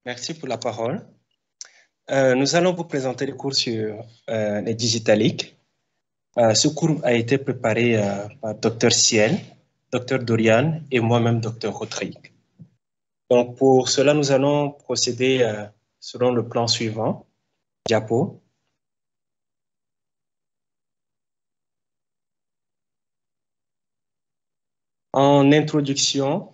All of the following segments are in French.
Merci pour la parole. Nous allons vous présenter le cours sur les digitaliques. Ce cours a été préparé par Dr Ciel, Dr Dorian et moi-même, Dr Rodrigue. Donc, pour cela, nous allons procéder selon le plan suivant. Diapo. En introduction,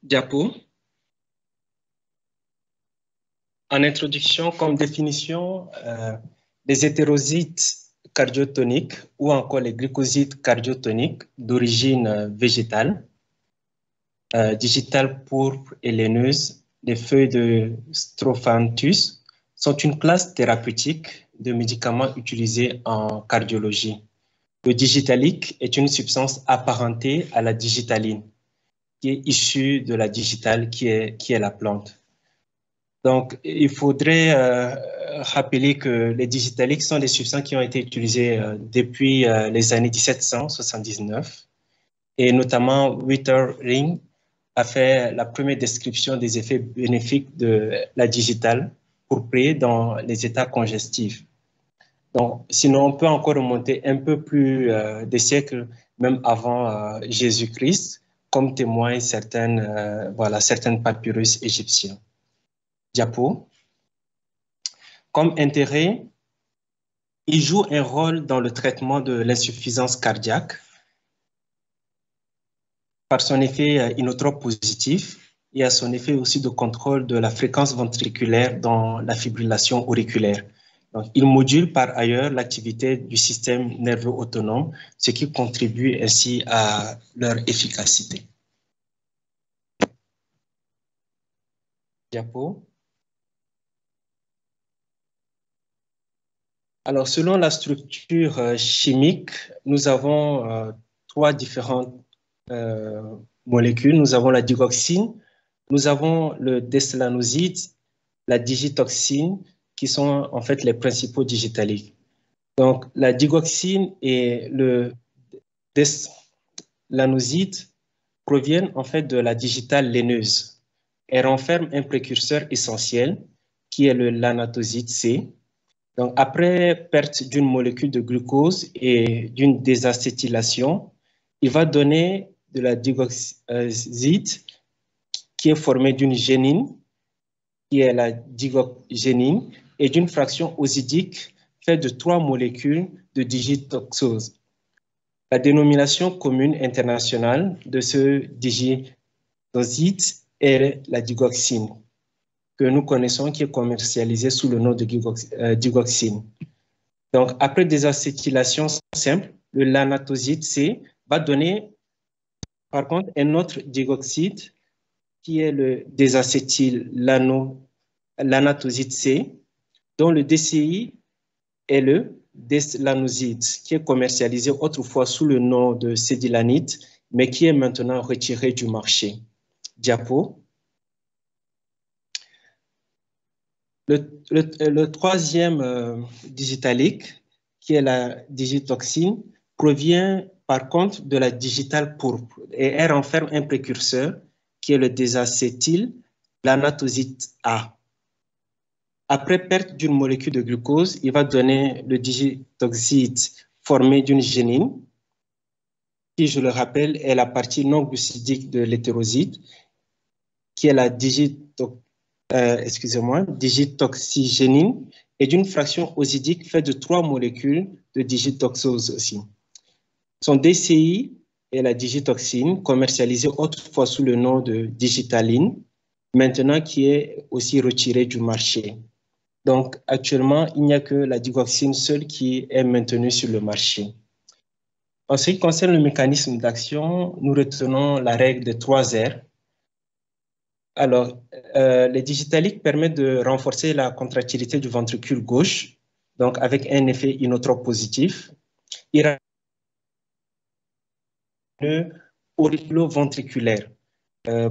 diapo. En introduction, comme définition, les hétérosides cardiotoniques ou encore les glycosides cardiotoniques d'origine végétale, digitale pourpre et laineuse, les feuilles de Strophanthus sont une classe thérapeutique de médicaments utilisés en cardiologie. Le digitalique est une substance apparentée à la digitaline, qui est issue de la digitale qui est la plante. Donc, il faudrait rappeler que les digitaliques sont des substances qui ont été utilisées depuis les années 1779 et notamment Withering a fait la première description des effets bénéfiques de la digitale pourprée dans les états congestifs. Donc, sinon, on peut encore remonter un peu plus des siècles, même avant Jésus-Christ, comme témoignent certaines papyrus égyptiens. Diapo. Comme intérêt, il joue un rôle dans le traitement de l'insuffisance cardiaque par son effet inotrope positif et à son effet aussi de contrôle de la fréquence ventriculaire dans la fibrillation auriculaire. Donc, il module par ailleurs l'activité du système nerveux autonome, ce qui contribue ainsi à leur efficacité. Diapo. Alors, selon la structure chimique, nous avons trois différentes molécules. Nous avons la digoxine, nous avons le deslanoside, la digitoxine, qui sont en fait les principaux digitaliques. Donc, la digoxine et le deslanoside proviennent en fait de la digitale laineuse. Elle renferme un précurseur essentiel qui est le lanatoside C. Donc, après perte d'une molécule de glucose et d'une désacétylation, il va donner de la digoxide qui est formée d'une génine, qui est la digogénine, et d'une fraction osidique faite de 3 molécules de digitoxose. La dénomination commune internationale de ce digitoside est la digoxine, que nous connaissons, qui est commercialisée sous le nom de digoxine. Donc, après désacétylation simple, le lanatoside C va donner, par contre, un autre digoxide qui est le désacétyl-lanatoside C, dont le DCI est le deslanoside, qui est commercialisé autrefois sous le nom de cédylanide, mais qui est maintenant retiré du marché. Diapo. Le troisième digitalique, qui est la digitoxine, provient par contre de la digitale pourpre et elle renferme un précurseur qui est le désacétyl-lanatoside A. Après perte d'une molécule de glucose, il va donner le digitoxide formé d'une génine, qui, je le rappelle, est la partie non glucidique de l'hétéroside, qui est la digitoxygénine, et d'une fraction osidique faite de 3 molécules de digitoxose aussi. Son DCI est la digitoxine, commercialisée autrefois sous le nom de digitaline, maintenant qui est aussi retirée du marché. Donc, actuellement, il n'y a que la digoxine seule qui est maintenue sur le marché. En ce qui concerne le mécanisme d'action, nous retenons la règle des 3 R. Alors, les digitaliques permettent de renforcer la contractilité du ventricule gauche, donc avec un effet inotrope positif. Il auriculo-ventriculaire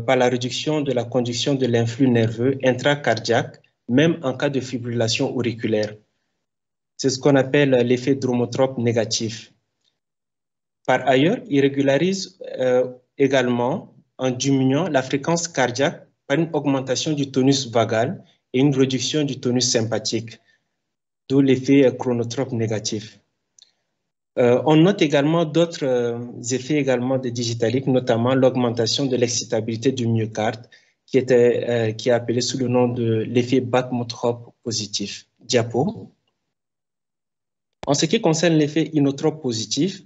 par la réduction de la conduction de l'influx nerveux intracardiaque, même en cas de fibrillation auriculaire. C'est ce qu'on appelle l'effet dromotrope négatif. Par ailleurs, il régularise également en diminuant la fréquence cardiaque par une augmentation du tonus vagal et une réduction du tonus sympathique, d'où l'effet chronotrope négatif. On note également d'autres effets également de digitalique, notamment l'augmentation de l'excitabilité du myocarde, qui est appelé sous le nom de l'effet Bateman-Trope positif. Diapo. En ce qui concerne l'effet inotrope positif,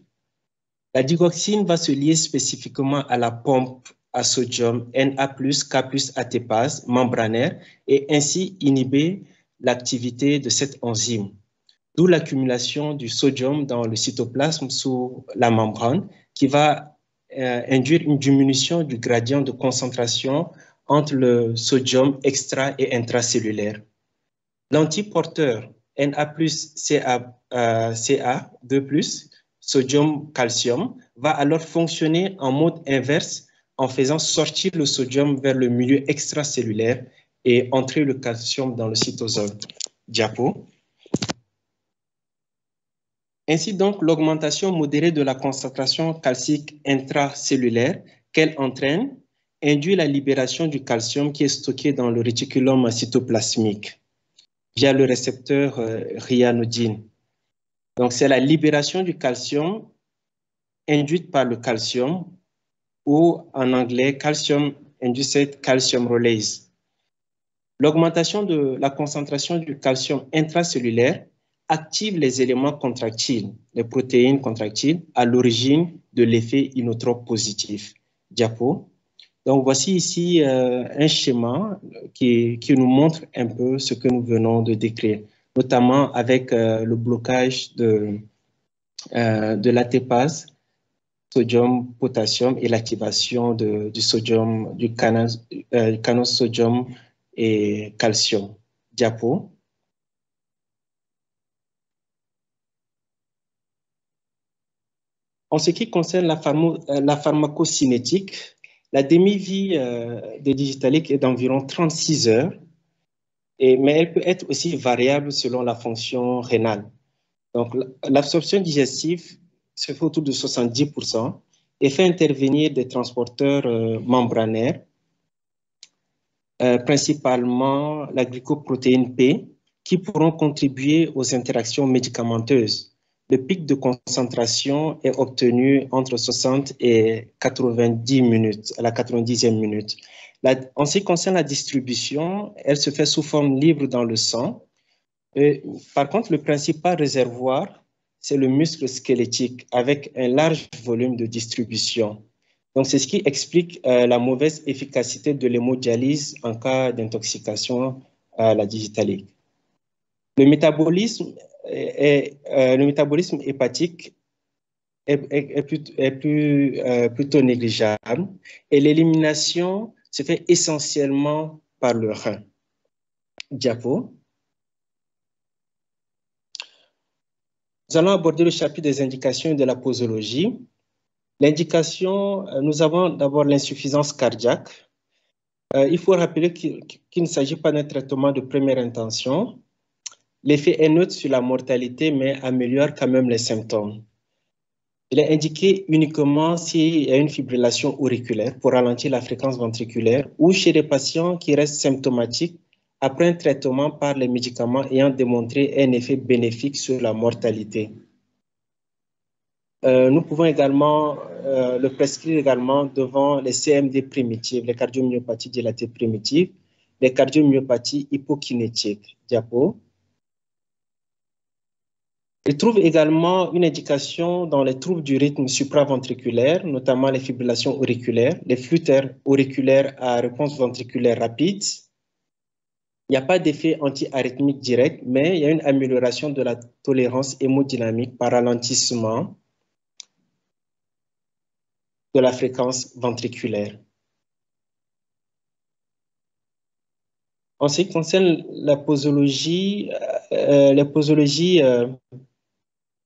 la digoxine va se lier spécifiquement à la pompe à sodium Na+, K+ ATPase membranaire et ainsi inhiber l'activité de cette enzyme. D'où l'accumulation du sodium dans le cytoplasme sous la membrane qui va induire une diminution du gradient de concentration entre le sodium extra- et intracellulaire. L'antiporteur Na+Ca2+, sodium-calcium, va alors fonctionner en mode inverse en faisant sortir le sodium vers le milieu extracellulaire et entrer le calcium dans le cytosol. Diapo. Ainsi donc, l'augmentation modérée de la concentration calcique intracellulaire qu'elle entraîne induit la libération du calcium qui est stocké dans le réticulum cytoplasmique via le récepteur ryanodine. Donc, c'est la libération du calcium induite par le calcium ou en anglais calcium-induced calcium release. L'augmentation de la concentration du calcium intracellulaire active les éléments contractiles, les protéines contractiles, à l'origine de l'effet inotrope positif. Diapo. Donc, voici ici un schéma qui nous montre un peu ce que nous venons de décrire, notamment avec le blocage de l'ATPase, sodium, potassium et l'activation du sodium, du canal sodium et calcium. Diapo. En ce qui concerne la pharmacocinétique, la demi-vie des digitaliques est d'environ 36 heures, mais elle peut être aussi variable selon la fonction rénale. Donc, l'absorption digestive se fait autour de 70% et fait intervenir des transporteurs membranaires, principalement la glycoprotéine P, qui pourront contribuer aux interactions médicamenteuses. Le pic de concentration est obtenu entre 60 et 90 minutes, à la 90e minute. En ce qui concerne la distribution, elle se fait sous forme libre dans le sang. Par contre, le principal réservoir, c'est le muscle squelettique avec un large volume de distribution. Donc, c'est ce qui explique la mauvaise efficacité de l'hémodialyse en cas d'intoxication à la digitalique. Le métabolisme hépatique est plutôt négligeable et l'élimination se fait essentiellement par le rein. Diapo. Nous allons aborder le chapitre des indications et de la posologie. L'indication, nous avons d'abord l'insuffisance cardiaque. Il faut rappeler qu'il ne s'agit pas d'un traitement de première intention. L'effet est neutre sur la mortalité, mais améliore quand même les symptômes. Il est indiqué uniquement s'il y a une fibrillation auriculaire pour ralentir la fréquence ventriculaire ou chez des patients qui restent symptomatiques après un traitement par les médicaments ayant démontré un effet bénéfique sur la mortalité. Nous pouvons également le prescrire également devant les CMD primitives, les cardiomyopathies dilatées primitives, les cardiomyopathies hypokinétiques. Diapo. Il trouve également une indication dans les troubles du rythme supraventriculaire, notamment les fibrillations auriculaires, les flux auriculaires à réponse ventriculaire rapide. Il n'y a pas d'effet anti-arythmique direct, mais il y a une amélioration de la tolérance hémodynamique par ralentissement de la fréquence ventriculaire. En ce qui concerne la posologie, les posologies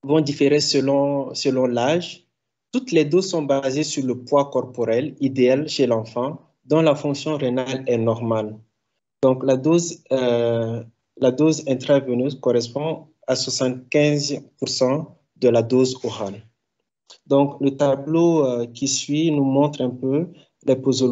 vont différer selon l'âge. Toutes les doses sont basées sur le poids corporel idéal chez l'enfant, dont la fonction rénale est normale. Donc, la dose intraveineuse correspond à 75% de la dose orale. Donc, le tableau qui suit nous montre un peu les posologies.